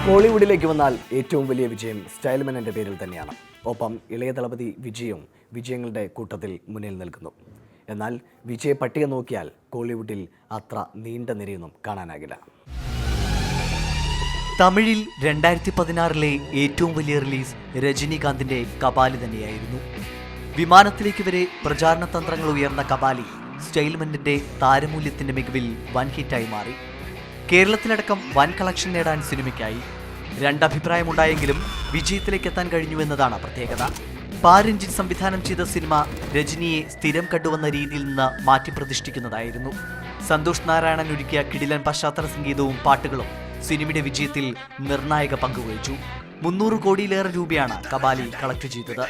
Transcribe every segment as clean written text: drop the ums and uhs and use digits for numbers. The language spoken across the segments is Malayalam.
കോളിവുഡിലേക്ക് വന്നാൽ ഏറ്റവും വലിയ വിജയം സ്റ്റൈൽമാൻ എന്ന പേരിൽ തന്നെയാണ്. ഒപ്പം ഇളയ ദളപതി വിജയും വിജയങ്ങളുടെ കൂട്ടത്തിൽ മുന്നിൽ നിൽക്കുന്നു. എന്നാൽ വിജയ പട്ടിക നോക്കിയാൽ കോളിവുഡിൽ അത്ര നീണ്ട നിരയൊന്നും കാണാനാകില്ല. തമിഴിൽ 2016 ഏറ്റവും വലിയ റിലീസ് രജനീകാന്തിന്റെ കപാലി തന്നെയായിരുന്നു. വിമാനത്തിലേക്ക് വരെ പ്രചാരണ തന്ത്രങ്ങൾ ഉയർന്ന കപാലി സ്റ്റൈൽമാന്റെ താരമൂല്യത്തിന്റെ മികവിൽ വൻ ഹിറ്റായി മാറി. കേരളത്തിലടക്കം വൻ കളക്ഷൻ നേടാൻ സിനിമയ്ക്കായി. രണ്ടഭിപ്രായമുണ്ടായെങ്കിലും വിജയത്തിലേക്ക് എത്താൻ കഴിഞ്ഞുവെന്നതാണ് പ്രത്യേകത. പാരഞ്ജിത്ത് സംവിധാനം ചെയ്ത സിനിമ രജനിയെ സ്ഥിരം കണ്ടുവന്ന രീതിയിൽ നിന്ന് മാറ്റിപ്രതിഷ്ഠിക്കുന്നതായിരുന്നു. സന്തോഷ് നാരായണൻ ഒരുക്കിയ കിടിലൻ പശ്ചാത്തല സംഗീതവും പാട്ടുകളും സിനിമയുടെ വിജയത്തിൽ നിർണായക പങ്കുവഹിച്ചു. 300 കോടിയിലേറെ രൂപയാണ് കപാലി കളക്ട് ചെയ്തത്.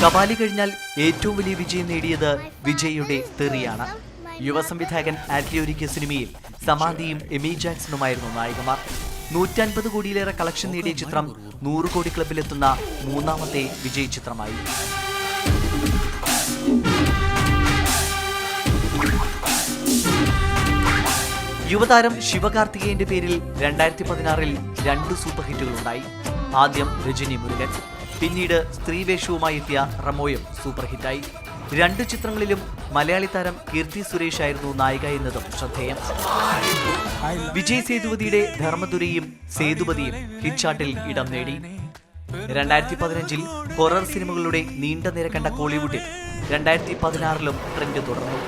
കപാലി കഴിഞ്ഞാൽ ഏറ്റവും വലിയ വിജയം നേടിയത് വിജയുടെ തെറിയാണ്. യുവ സംവിധായകൻ ആറ്റ്ലി ഒരുക്കിയ സിനിമയിൽ സമാന്തിയും എമി ജാക്സണുമായിരുന്നു നായികമാർ. 150 കോടിയിലേറെ കളക്ഷൻ നേടിയ ചിത്രം 100 കോടി ക്ലബിലെത്തുന്ന മൂന്നാമത്തെ വിജയ് ചിത്രമായി. യുവതാരം ശിവകാർത്തികേയന്റെ പേരിൽ 2016 2 സൂപ്പർ ഹിറ്റുകളുണ്ടായി. ആദ്യം രജനി മുരുകൻ, പിന്നീട് സ്ത്രീവേഷവുമായി എത്തിയ റമോയും സൂപ്പർ ഹിറ്റായി. 2 ചിത്രങ്ങളിലും മലയാളി താരം കീർത്തി സുരേഷ് ആയിരുന്നു നായിക എന്നതും ശ്രദ്ധേയം. വിജയ് സേതുപതിയുടെ ധർമ്മദുരയും സേതുപതിയും ഹിറ്റ് ചാർട്ടിൽ ഇടം നേടി. 2015 ഹൊറർ സിനിമകളുടെ നീണ്ട നിര കണ്ട കോളിവുഡിൽ 2016 ട്രെൻഡ് തുടർന്നു.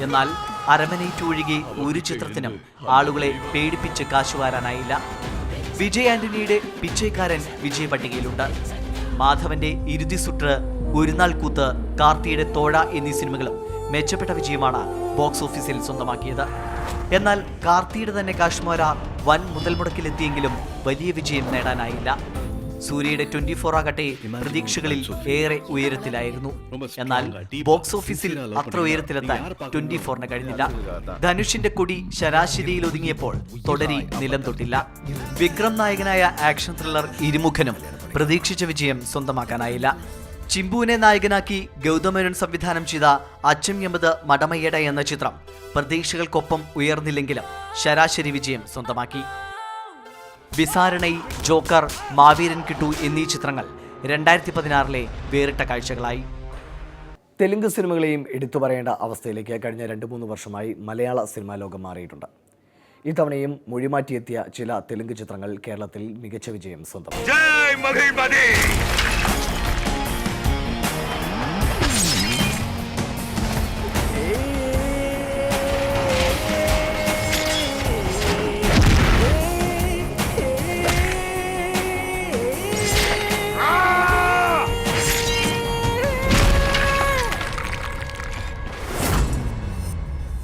എന്നാൽ അരമനേറ്റ് ഒഴികെ ഒരു ചിത്രത്തിനും ആളുകളെ പേടിപ്പിച്ച് കാശുവാരാനായില്ല. വിജയ് ആന്റണിയുടെ പിച്ചൈക്കാരൻ വിജയ പട്ടികയിലുണ്ട്. മാധവന്റെ ഇരുതിസുട്ട്, ഒരു നാൾ കൂത്ത്, കാർത്തിയുടെ തോഴ എന്നീ സിനിമകളും മെച്ചപ്പെട്ട വിജയമാണ് ബോക്സ് ഓഫീസിൽ സ്വന്തമാക്കിയത്. എന്നാൽ കാർത്തിയുടെ തന്നെ കാശ്മീര വൻ മുതൽ മുടക്കിലെത്തിയെങ്കിലും വലിയ വിജയം നേടാനായില്ല. സൂര്യയുടെ 24 ആകട്ടെ പ്രതീക്ഷകളിൽ ഏറെ ഉയരത്തിലായിരുന്നു. എന്നാൽ ബോക്സ് ഓഫീസിൽ അത്ര ഉയരത്തിലെത്താൻ 24 കഴിഞ്ഞില്ല. ധനുഷിന്റെ കൊടി ശരാശരിയിൽ ഒതുങ്ങിയപ്പോൾ തുടരി നിലം തൊട്ടില്ല. വിക്രം നായകനായ ആക്ഷൻ ത്രില്ലർ ഇരുമുഖനും പ്രതീക്ഷിച്ച വിജയം സ്വന്തമാക്കാനായില്ല. ചിമ്പുവിനെ നായകനാക്കി ഗൗതമേനോൻ സംവിധാനം ചെയ്ത അച്ചം എമ്പത് മടമയ്യട എന്ന ചിത്രം പ്രതീക്ഷകൾക്കൊപ്പം ഉയർന്നില്ലെങ്കിലും ശരാശരി വിജയം സ്വന്തമാക്കി. വിസാരണൈ, ജോക്കർ, മാവീരൻ കിട്ടു എന്നീ ചിത്രങ്ങൾ 2016 വേറിട്ട കാഴ്ചകളായി. തെലുങ്ക് സിനിമകളെയും എടുത്തു പറയേണ്ട അവസ്ഥയിലേക്ക് കഴിഞ്ഞ 2-3 വർഷമായി മലയാള സിനിമാ ലോകം മാറിയിട്ടുണ്ട്. ഇത്തവണയും മൊഴിമാറ്റിയെത്തിയ ചില തെലുങ്ക് ചിത്രങ്ങൾ കേരളത്തിൽ മികച്ച വിജയം സ്വന്തമാക്കി.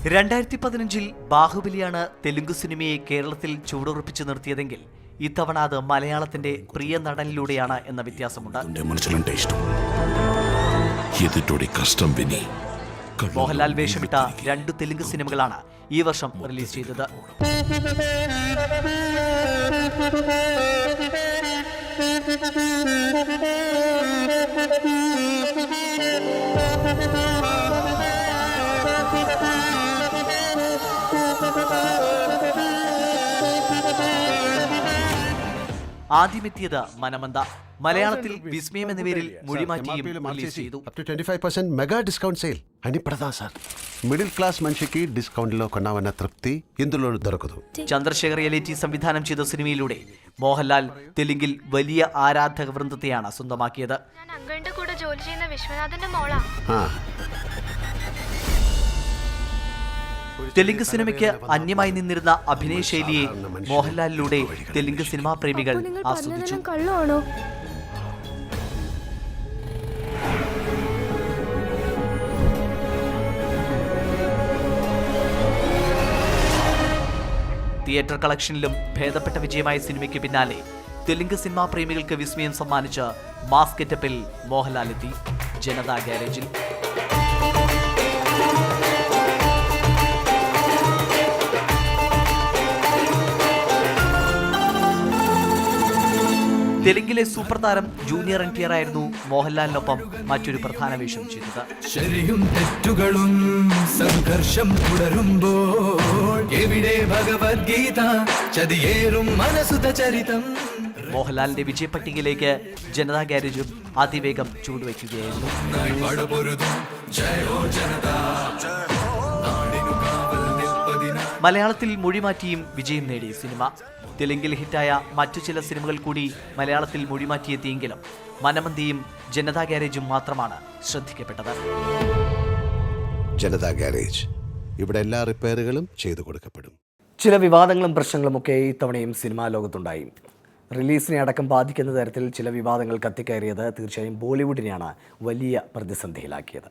2015 ബാഹുബലിയാണ് തെലുങ്ക് സിനിമയെ കേരളത്തിൽ ചൂടുറപ്പിച്ചു നിർത്തിയതെങ്കിൽ ഇത്തവണ അത് മലയാളത്തിന്റെ പ്രിയ നടനിലൂടെയാണ് എന്ന വ്യത്യാസമുണ്ട്. മോഹൻലാൽ വേഷമിട്ട 2 തെലുങ്ക് സിനിമകളാണ് ഈ വർഷം റിലീസ് ചെയ്തത്. ആദ്യമെത്തിയത് മനമന്ത. മലയാളത്തിൽ വിസ്മയം എന്ന പേരിൽ മൊഴിമാറ്റിയും റിലീസ് ചെയ്തു. 25% మెగా డిస్కౌంట్ సేల్ అని ప్రదా సార్. మిడిల్ క్లాస్ మనిషికి డిస్కౌంట్ లో కొన్నావన్న తృప్తి ఇందులో దొరకదు. ചന്ദ്രശേഖർ എലേറ്റി സംവിധാനം ചെയ്ത സിനിമയിലൂടെ മോഹൻലാൽ തെലുങ്കിൽ വലിയ ആരാധക വൃന്ദത്തെയാണ് സ്വന്തമാക്കിയത്. ഞാൻ അങ്കിളിന്റെ കൂടെ ജോലി ചെയ്യുന്ന വിശ്വനാഥന്റെ മോളാ. തെലുങ്ക് സിനിമയ്ക്ക് അന്യമായി നിന്നിരുന്ന അഭിനയ ശൈലിയെ മോഹൻലാലിലൂടെ തെലുങ്ക് സിനിമാ പ്രേമികൾ ആസ്വദിച്ചു. തിയേറ്റർ കളക്ഷനിലും ഭേദപ്പെട്ട വിജയമായ സിനിമയ്ക്ക് പിന്നാലെ തെലുങ്ക് സിനിമാ പ്രേമികൾക്ക് വിസ്മയം സമ്മാനിച്ച് മാസ് ഗെറ്റപ്പിൽ മോഹൻലാൽ എത്തി ജനതാ ഗാരേജിൽ. തെലുങ്കിലെ സൂപ്പർ താരം ജൂനിയർ NTR ആയിരുന്നു മോഹൻലാലിനൊപ്പം മറ്റൊരു പ്രധാന വേഷം ചെയ്തത്. ശരിയും തെറ്റുകളും സംഘർഷം തുടരുമ്പോൾ എവിടെ ഭഗവത്ഗീത ചതിയേറും മനസുത ചരിതം. മോഹൻലാലിന്റെ വിജയപട്ടികയിലേക്ക് ജനതാ ഗാരേജും അതിവേഗം ചൂടുവയ്ക്കുകയായിരുന്നു. മലയാളത്തിൽ മൊഴിമാറ്റിയും വിജയം നേടിയ സിനിമ. തെലുങ്കിൽ ഹിറ്റായ മറ്റു ചില സിനിമകൾ കൂടി മലയാളത്തിൽ മൊഴിമാറ്റിയെത്തിയെങ്കിലും മനമന്തിയും ജനതാ ഗാരേജും മാത്രമാണ് ശ്രദ്ധിക്കപ്പെട്ടത്. ജനതാ ഗാരേജ്, ഇവിടെ എല്ലാ റിപ്പയറുകളും ചെയ്തു കൊടുക്കപ്പെടും. ചില വിവാദങ്ങളും പ്രശ്നങ്ങളുമൊക്കെ ഇത്തവണയും സിനിമാ ലോകത്തുണ്ടായി. റിലീസിനെ അടക്കം ബാധിക്കുന്ന തരത്തിൽ ചില വിവാദങ്ങൾ കത്തിക്കയറിയത് തീർച്ചയായും ബോളിവുഡിനെയാണ് വലിയ പ്രതിസന്ധിയിലാക്കിയത്.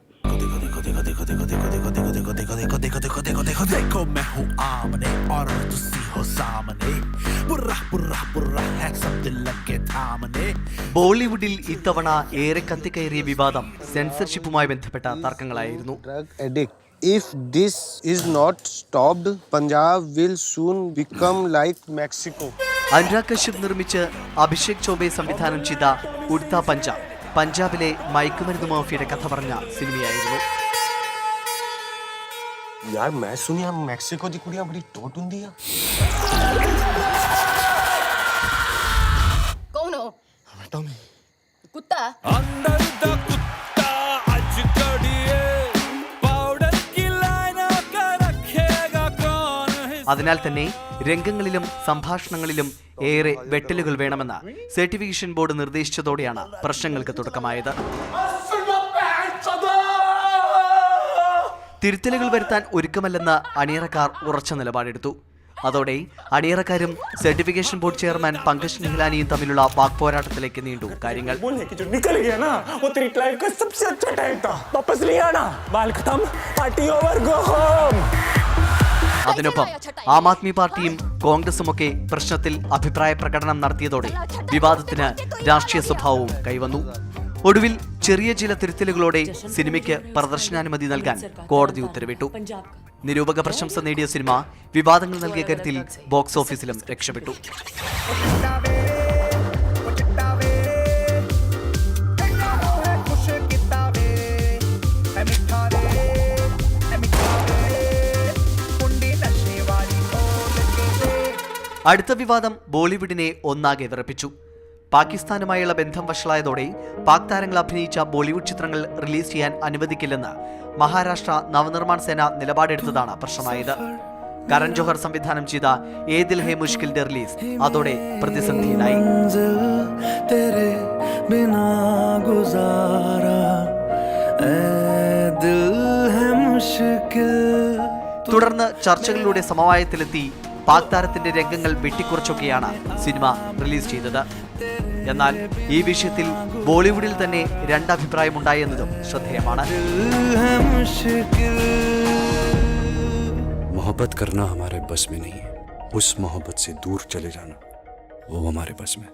ബോളിവുഡിൽ ഇത്തവണ ഏറെ കത്തിക്കയറിയ വിവാദം സെൻസർഷിപ്പുമായി ബന്ധപ്പെട്ട തർക്കങ്ങളായിരുന്നു. If this is not stopped, Punjab will soon become like Mexico. Anurag Kashyap നിർമ്മിച്ച് അഭിഷേക് ചോബെ സംവിധാനം ചെയ്ത ഉഡ്താ പഞ്ചാബ് പഞ്ചാബിലെ മയക്കുമരുന്ന് മാഫിയയുടെ കഥ പറഞ്ഞ സിനിമയായിരുന്നു. यार मैं सुनिया मैक्सिको दी कुड़ियां बड़ी टोट हुंदी आ. कौन हो? टॉमी. कुत्ता? अंदर दा कुत्ता आज कड़िए पाउडर की लाइन का रखेगा कौन है. അതിനാൽ തന്നെ രംഗങ്ങളിലും സംഭാഷണങ്ങളിലും ഏറെ വെട്ടലുകൾ വേണമെന്ന് സർട്ടിഫിക്കേഷൻ ബോർഡ് നിർദ്ദേശിച്ചതോടെയാണ് പ്രശ്നങ്ങൾക്ക് തുടക്കമായത്. തിരുത്തലുകൾ വരുത്താൻ ഒരുക്കമല്ലെന്ന് അണിയറക്കാർ ഉറച്ച നിലപാടെടുത്തു. അതോടെ അണിയറക്കാരും സർട്ടിഫിക്കേഷൻ ബോർഡ് ചെയർമാൻ പങ്കജ് നിഹ്ലാനിയും തമ്മിലുള്ള വാക്പോരാട്ടത്തിലേക്ക് നീണ്ടു കാര്യങ്ങൾ. അതിനൊപ്പം ആം ആദ്മി പാർട്ടിയും കോൺഗ്രസുമൊക്കെ പ്രശ്നത്തിൽ അഭിപ്രായ പ്രകടനം നടത്തിയതോടെ വിവാദത്തിന് രാഷ്ട്രീയ സ്വഭാവവും കൈവന്നു. ഒടുവിൽ ചെറിയ ചില തിരുത്തലുകളോടെ സിനിമയ്ക്ക് പ്രദർശനാനുമതി നൽകാൻ കോടതി ഉത്തരവിട്ടു. നിരൂപക പ്രശംസ നേടിയ സിനിമ വിവാദങ്ങൾ നൽകിയ കാര്യത്തിൽ ബോക്സ് ഓഫീസിലും രക്ഷപ്പെട്ടു. അടുത്ത വിവാദം ബോളിവുഡിനെ ഒന്നാകെ വിറപ്പിച്ചു. പാകിസ്ഥാനുമായുള്ള ബന്ധം വഷളായതോടെ പാക് താരങ്ങൾ അഭിനയിച്ച ബോളിവുഡ് ചിത്രങ്ങൾ റിലീസ് ചെയ്യാൻ അനുവദിക്കില്ലെന്ന് മഹാരാഷ്ട്ര നവനിർമ്മാൺ സേന നിലപാടെടുത്തതാണ് പ്രശ്നമായത്. കരൺ ജോഹർ സംവിധാനം ചെയ്ത ഏ ദിൽ ഹേ മുഷ്കിലിന്റെ റിലീസ് അതോടെ പ്രതിസന്ധിയിലായി. തുടർന്ന് ചർച്ചകളിലൂടെ സമവായത്തിലെത്തി പാക് താരത്തിന്റെ രംഗങ്ങൾ വെട്ടിക്കുറച്ചൊക്കെയാണ് സിനിമ റിലീസ് ചെയ്തത്. എന്നാൽ ഈ വിഷയത്തിൽ ബോളിവുഡിൽ തന്നെ രണ്ടഭിപ്രായമുണ്ടായെന്നതും ശ്രദ്ധേയമാണ്. मोहब्बत करना हमारे बस में नहीं है, उस मोहब्बत से दूर चले जाना वो हमारे बस में.